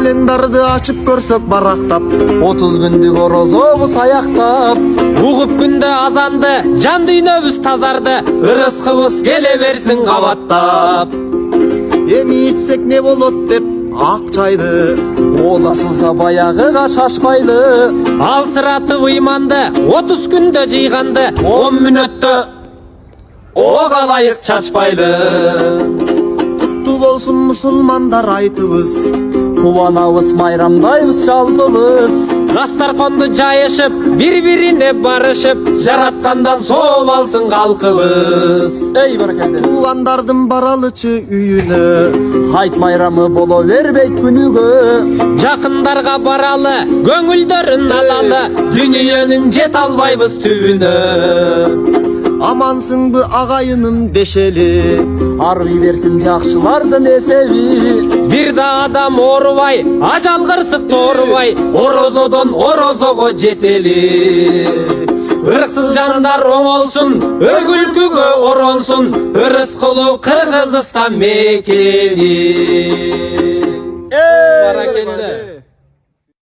Календарды ачып көрсөк барактап, 30 күндүк орозобуз аяктап, угуп күндө азанды, жан дүйнөбүз тазарды, ырыскыбыз келе берсин кабаттап. Эми ичсек не болот деп ак чайды, ооз ачылса баягыга шашпайлы. Ал сыраты ыйманды, 30 күндө жыйганды, 10 мүнөттө ого ылайык чачпайлы. Куттуу болсун мусулмандар айтыбыз, Кубанабыз, майрамдайбыз, жалпыбыз. Дастарканды жайышып, бири-бирине барышып, жараткандан соо алсын калкыбыз. Эй баракелде. Туугандардын баралычы үйүнө, Айт майрамы боло бербейт күнүгө. Жакындарга баралы, көңүлдөрүн алалы, дүйнөнүн жете албайбыз түбүнө. Амансыңбы агайыным дешели, Арый берсин жакшылардын эсеби. Бир да адам оорубай, ажал кырсык тоорубай, орозодон орозого жетели. Ырксыз жандар оңолсун, өргүлкүгө оронсун, Ырыскулуу Кыргызстан мекени. Баракелде.